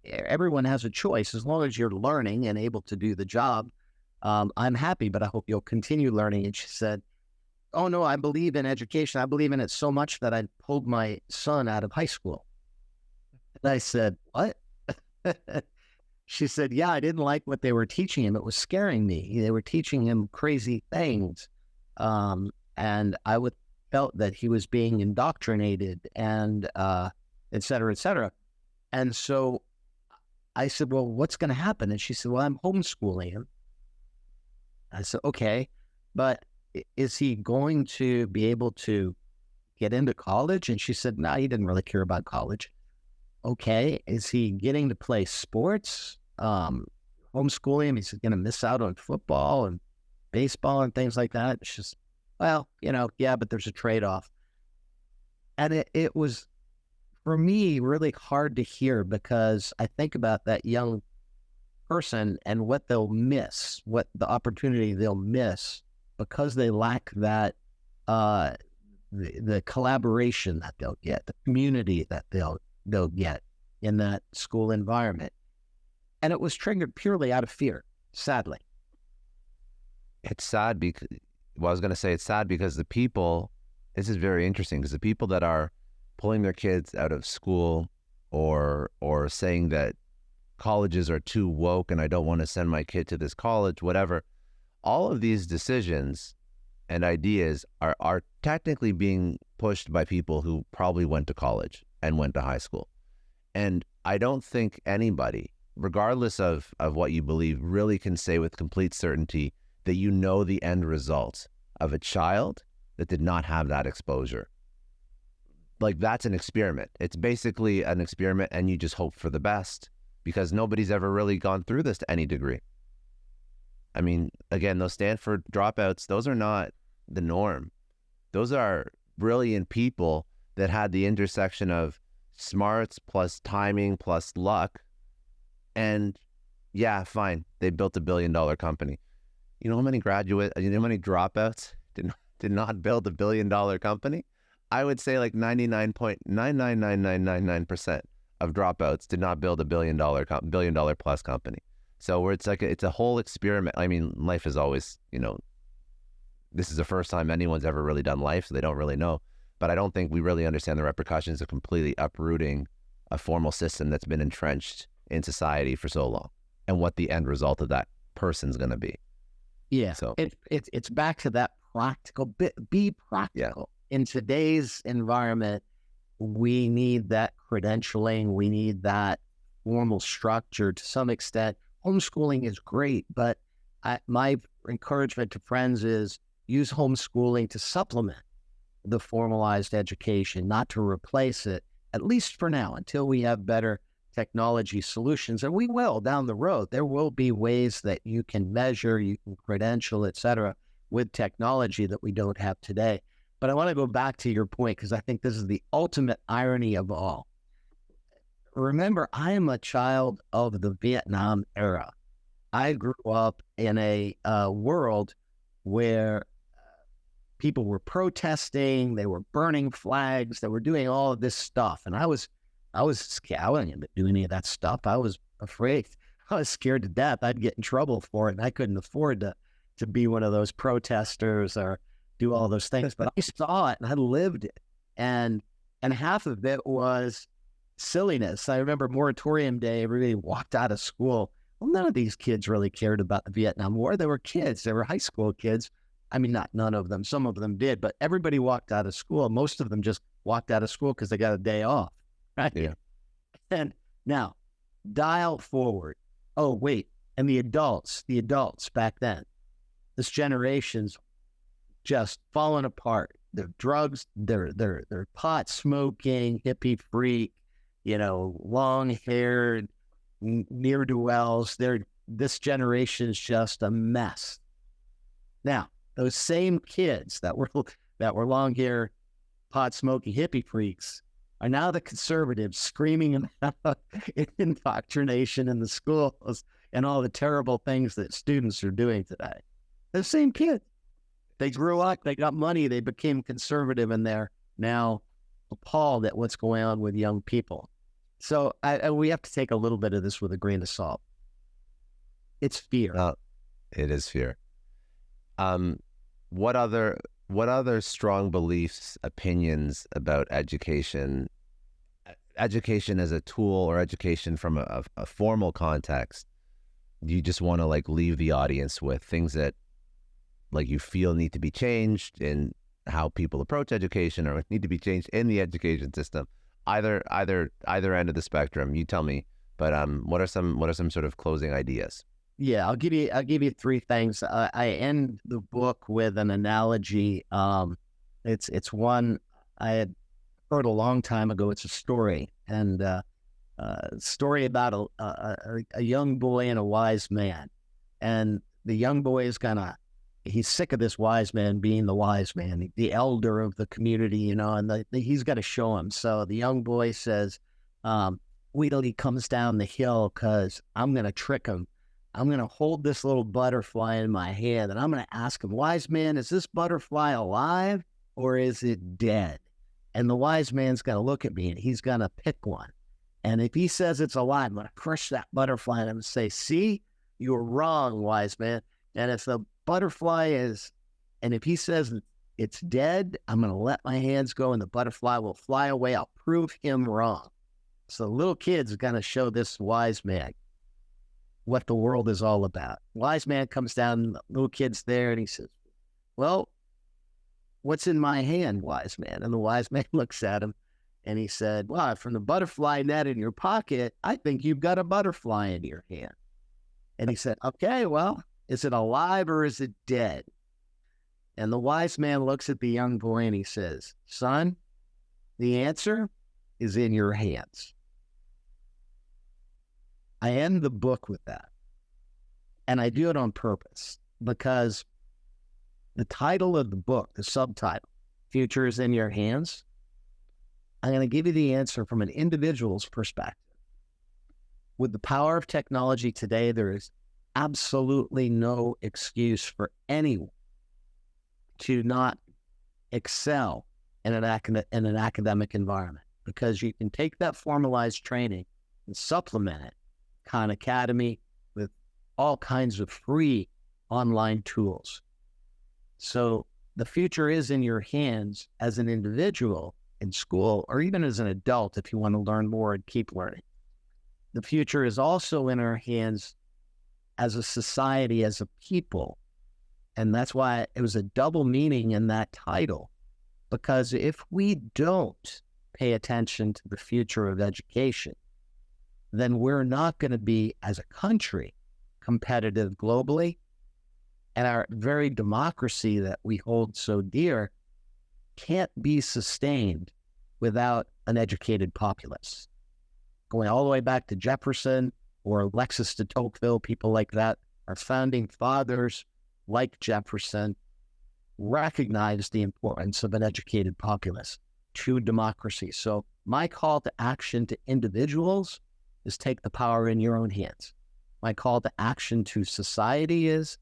[SPEAKER 2] everyone has a choice as long as you're learning and able to do the job. I'm happy, but I hope you'll continue learning. And she said, oh, no, I believe in education. I believe in it so much that I pulled my son out of high school. And I said, what? She said, yeah, I didn't like what they were teaching him. It was scaring me. They were teaching him crazy things. And I felt that he was being indoctrinated and et cetera, et cetera. And so I said, well, what's going to happen? And she said, well, I'm homeschooling him. I said, okay, but is he going to be able to get into college? And she said, no, he didn't really care about college. Okay, is he getting to play sports? Homeschooling him, he's going to miss out on football and baseball and things like that. It's just, well, yeah, but there's a trade-off. And it was, for me, really hard to hear because I think about that young person and what they'll miss, what the opportunity they'll miss because they lack that, the collaboration that they'll get, the community that they'll get in that school environment. And it was triggered purely out of fear, sadly.
[SPEAKER 1] It's sad because, well, I was going to say it's sad because this is very interesting because the people that are pulling their kids out of school or saying that colleges are too woke and I don't want to send my kid to this college, whatever, all of these decisions and ideas are technically being pushed by people who probably went to college and went to high school. And I don't think anybody, regardless of what you believe, really can say with complete certainty that the end result of a child that did not have that exposure. Like, that's an experiment. It's basically an experiment, and you just hope for the best because nobody's ever really gone through this to any degree. I mean, again, those Stanford dropouts, those are not the norm. Those are brilliant people that had the intersection of smarts plus timing plus luck. And yeah, fine, they built $1 billion company. You know how many dropouts did not build $1 billion company? I would say like 99.99999% of dropouts did not build $1 billion plus company. So where it's a whole experiment. I mean, life is always, this is the first time anyone's ever really done life, so they don't really know. But I don't think we really understand the repercussions of completely uprooting a formal system that's been entrenched in society for so long and what the end result of that person's going to be.
[SPEAKER 2] Yeah. So it's back to that practical bit. Be practical. Yeah. In today's environment, we need that credentialing. We need that formal structure to some extent. Homeschooling is great, but my encouragement to friends is use homeschooling to supplement the formalized education, not to replace it, at least for now, until we have better technology solutions. And we will down the road. There will be ways that you can measure, you can credential, et cetera, with technology that we don't have today. But I want to go back to your point because I think this is the ultimate irony of all. Remember, I am a child of the Vietnam era. I grew up in a world where people were protesting, they were burning flags, they were doing all of this stuff. And I was scared. I wasn't doing any of that stuff. I was afraid. I was scared to death. I'd get in trouble for it. And I couldn't afford to be one of those protesters or do all those things. But I saw it and I lived it. And half of it was silliness. I remember moratorium day, everybody walked out of school. Well, none of these kids really cared about the Vietnam War. They were kids. They were high school kids. I mean, not none of them. Some of them did, but everybody walked out of school. Most of them just walked out of school because they got a day off, right?
[SPEAKER 1] Yeah.
[SPEAKER 2] And now, dial forward. Oh, wait. And the adults back then, this generation's just falling apart. They're drugs, they're pot smoking, hippie freak, long-haired, ne'er-do-wells. This generation's just a mess. Now, those same kids that were long-haired, pot-smoking hippie freaks are now the conservatives screaming about indoctrination in the schools and all the terrible things that students are doing today. The same kids. They grew up, they got money, they became conservative, and they're now appalled at what's going on with young people. So we have to take a little bit of this with a grain of salt. It's fear.
[SPEAKER 1] It is fear. What other strong beliefs, opinions about education as a tool, or education from a formal context, you just want to leave the audience with things that you feel need to be changed in how people approach education, or need to be changed in the education system? Either end of the spectrum, you tell me. But what are some sort of closing ideas?
[SPEAKER 2] Yeah, I'll give you three things. I end the book with an analogy. It's one I had heard a long time ago. It's a story, and story about a young boy and a wise man. And the young boy is he's sick of this wise man being the wise man, the elder of the community, and he's got to show him. So the young boy says, wait till he comes down the hill, because I'm going to trick him. I'm going to hold this little butterfly in my hand, and I'm going to ask him, wise man, is this butterfly alive or is it dead? And the wise man's going to look at me, and he's going to pick one. And if he says it's alive, I'm going to crush that butterfly, and I'm going to say, see, you were wrong, wise man. And if the butterfly and if he says it's dead, I'm going to let my hands go, and the butterfly will fly away. I'll prove him wrong. So the little kid's going to show this wise man what the world is all about. Wise man comes down, the little kid's there, and he says, well, what's in my hand, wise man? And the wise man looks at him, and he said, well, from the butterfly net in your pocket, I think you've got a butterfly in your hand. And he said, okay, well, is it alive or is it dead? And the wise man looks at the young boy and he says, son, the answer is in your hands. I end the book with that. And I do it on purpose, because the title of the book, the subtitle, Future is in Your Hands, I'm going to give you the answer from an individual's perspective. With the power of technology today, there is absolutely no excuse for anyone to not excel in an academic environment, because you can take that formalized training and supplement it, Khan Academy, with all kinds of free online tools. So the future is in your hands as an individual in school, or even as an adult if you want to learn more and keep learning. The future is also in our hands as a society, as a people. And that's why it was a double meaning in that title, because if we don't pay attention to the future of education, then we're not going to be, as a country, competitive globally. And our very democracy that we hold so dear can't be sustained without an educated populace. Going all the way back to Jefferson or Alexis de Tocqueville, people like that, our founding fathers, like Jefferson, recognized the importance of an educated populace to democracy. So my call to action to individuals is take the power in your own hands. My call to action to society is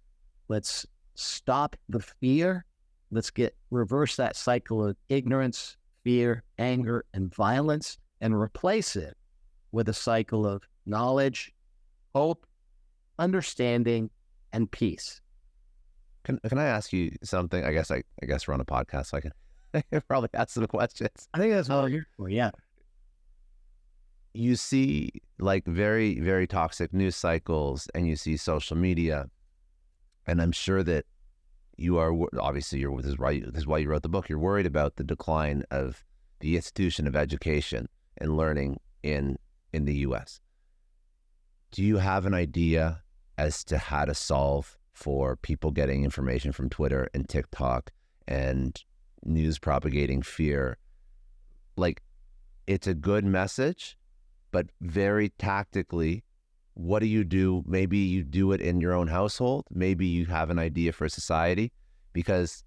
[SPEAKER 2] let's stop the fear. Let's reverse that cycle of ignorance, fear, anger, and violence, and replace it with a cycle of knowledge, hope, understanding, and peace.
[SPEAKER 1] Can I ask you something? I guess we're on a podcast, so I can probably ask some questions.
[SPEAKER 2] I think that's what we're here for. Yeah.
[SPEAKER 1] You see like very, very toxic news cycles, and you see social media, and I'm sure that you are obviously this is why you wrote the book. You're worried about the decline of the institution of education and learning in the U.S. Do you have an idea as to how to solve for people getting information from Twitter and TikTok and news propagating fear? Like, it's a good message, but very tactically, what do you do? Maybe you do it in your own household. Maybe you have an idea for society, because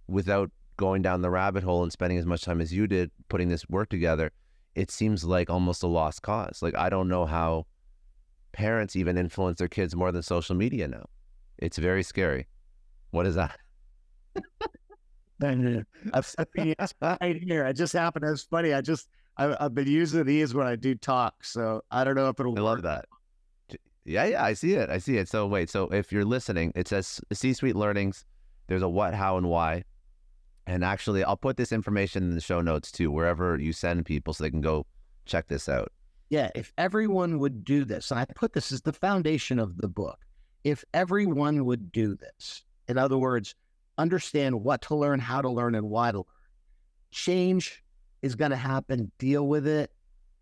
[SPEAKER 1] without going down the rabbit hole and spending as much time as you did putting this work together, it seems like almost a lost cause. Like, I don't know how parents even influence their kids more than social media now. It's very scary. What is that?
[SPEAKER 2] I've right here. I just happened. It's funny. I've been using these when I do talk, so I don't know if it'll.
[SPEAKER 1] I love that. Yeah, I see it. So wait, so if you're listening, it says C-suite learnings. There's a what, how, and why. And actually, I'll put this information in the show notes too, wherever you send people, so they can go check this out.
[SPEAKER 2] Yeah, if everyone would do this, and I put this as the foundation of the book, if everyone would do this, in other words, understand what to learn, how to learn, and why to learn, change is going to happen. Deal with it.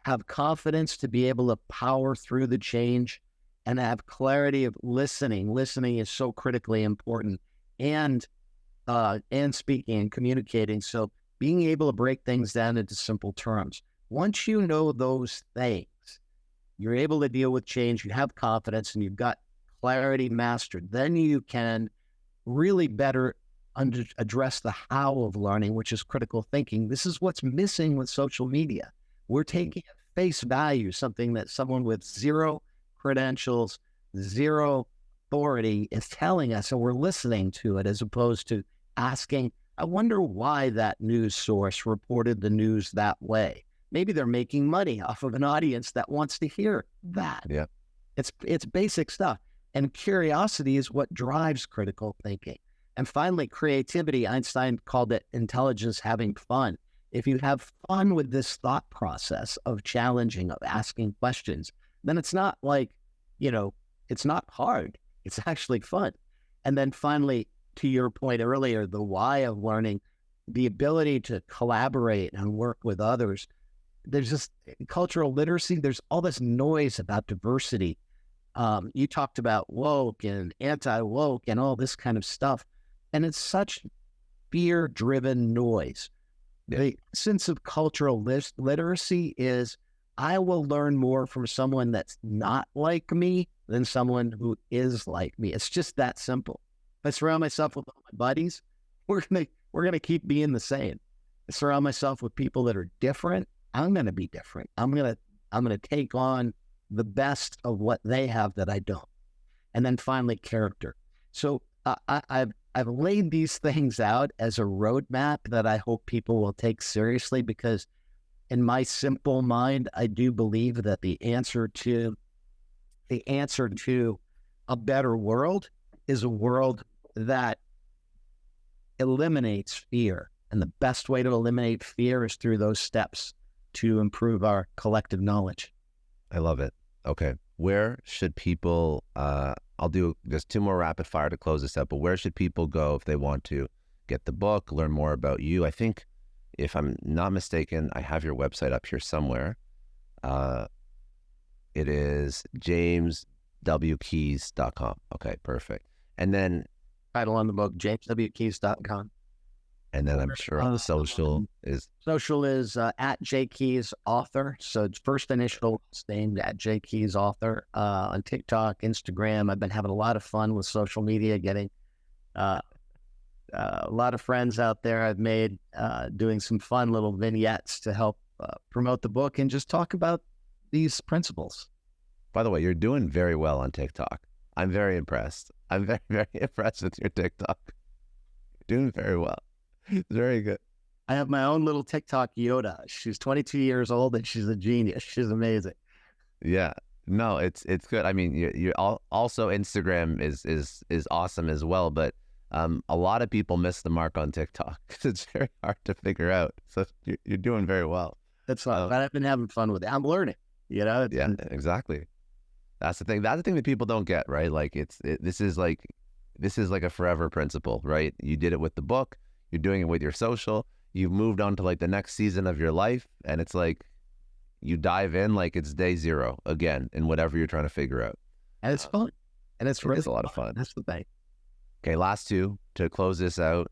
[SPEAKER 2] Have confidence to be able to power through the change, and have clarity of listening. Listening is so critically important, and speaking and communicating. So being able to break things down into simple terms. Once you know those things, you're able to deal with change, you have confidence, and you've got clarity mastered. Then you can really better address the how of learning, which is critical thinking. This is what's missing with social media. We're taking at face value something that someone with zero credentials, zero authority is telling us, and we're listening to it, as opposed to asking, I wonder why that news source reported the news that way. Maybe they're making money off of an audience that wants to hear that.
[SPEAKER 1] Yeah.
[SPEAKER 2] It's basic stuff. And curiosity is what drives critical thinking. And finally, creativity. Einstein called it intelligence having fun. If you have fun with this thought process of challenging, of asking questions, then it's not like, it's not hard. It's actually fun. And then finally, to your point earlier, the why of learning, the ability to collaborate and work with others. There's just cultural literacy. There's all this noise about diversity. You talked about woke and anti-woke and all this kind of stuff. And it's such fear-driven noise. Yeah. The sense of cultural literacy is, I will learn more from someone that's not like me than someone who is like me. It's just that simple. If I surround myself with all my buddies, we're gonna keep being the same. I surround myself with people that are different, I'm gonna be different. I'm gonna take on the best of what they have that I don't. And then finally, character. So I've laid these things out as a roadmap that I hope people will take seriously, because in my simple mind, I do believe that the answer to a better world is a world that eliminates fear. And the best way to eliminate fear is through those steps to improve our collective knowledge.
[SPEAKER 1] I love it. Okay. Where should people, I'll do just 2 more rapid fire to close this up, but where should people go if they want to get the book, learn more about you? I think, if I'm not mistaken, I have your website up here somewhere. It is jameswkeys.com. Okay, perfect. And then
[SPEAKER 2] title on the book, jameswkeys.com.
[SPEAKER 1] And then I'm sure on the social is
[SPEAKER 2] at jkeys author. So it's first initial name at jkeys author. On TikTok, Instagram. I've been having a lot of fun with social media, getting a lot of friends out there I've made, doing some fun little vignettes to help promote the book and just talk about these principles.
[SPEAKER 1] By the way, you're doing very well on TikTok. I'm very impressed. I'm very, very impressed with your TikTok. You're doing very well. It's very good.
[SPEAKER 2] I have my own little TikTok Yoda. She's 22 years old and she's a genius. She's amazing.
[SPEAKER 1] Yeah. No, it's good. I mean, also Instagram is awesome as well, but a lot of people miss the mark on TikTok. It's very hard to figure out. So you're doing very well.
[SPEAKER 2] That's fun. But I've been having fun with it. I'm learning, you know?
[SPEAKER 1] Yeah, exactly. That's the thing. That's the thing that people don't get, right? Like this is like a forever principle, right? You did it with the book. You're doing it with your social. You've moved on to like the next season of your life, and it's like you dive in like it's day zero again in whatever you're trying to figure out.
[SPEAKER 2] And it's fun. And it's really
[SPEAKER 1] a lot of fun.
[SPEAKER 2] That's the thing.
[SPEAKER 1] Okay, last two to close this out.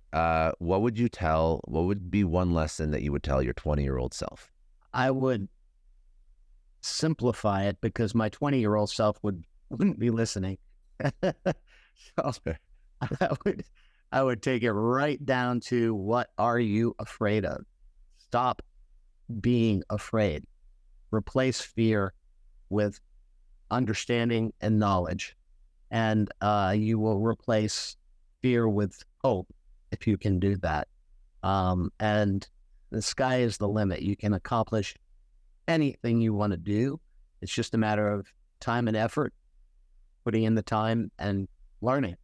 [SPEAKER 1] What would be one lesson that you would tell your 20-year-old self?
[SPEAKER 2] I would simplify it because my 20-year-old self wouldn't be listening. So I would take it right down to, what are you afraid of? Stop being afraid. Replace fear with understanding and knowledge. And you will replace fear with hope if you can do that. And the sky is the limit. You can accomplish anything you want to do. It's just a matter of time and effort, putting in the time and learning.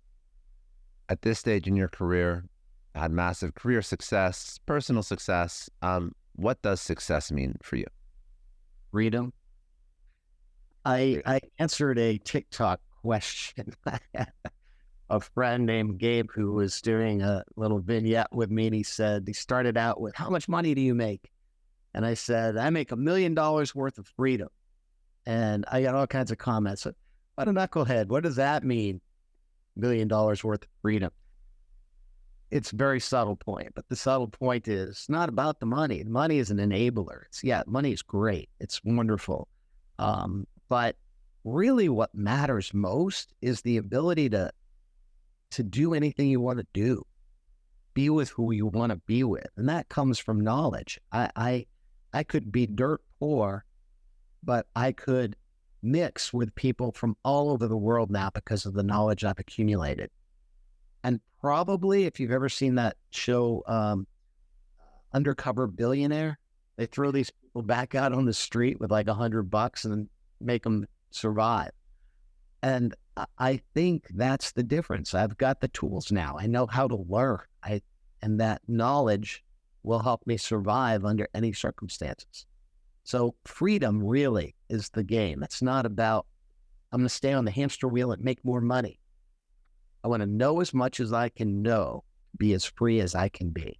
[SPEAKER 1] At this stage in your career, had massive career success, personal success. What does success mean for you?
[SPEAKER 2] Freedom. I answered a TikTok question. A friend named Gabe, who was doing a little vignette with me, and he started out with, how much money do you make? And I said, I make $1 million worth of freedom. And I got all kinds of comments. What a knucklehead. What does that mean? $1 million worth of freedom. It's a very subtle point, but the subtle point is not about the money. The money is an enabler. Money is great. It's wonderful. But really what matters most is the ability to do anything you want to do. Be with who you want to be with. And that comes from knowledge. I could be dirt poor, but I could mix with people from all over the world now because of the knowledge I've accumulated. And probably, if you've ever seen that show, Undercover Billionaire, they throw these people back out on the street with like $100 and make them survive. And I think that's the difference. I've got the tools now. I know how to learn. And that knowledge will help me survive under any circumstances. So freedom really is the game. It's not about, I'm going to stay on the hamster wheel and make more money. I want to know as much as I can know, be as free as I can be.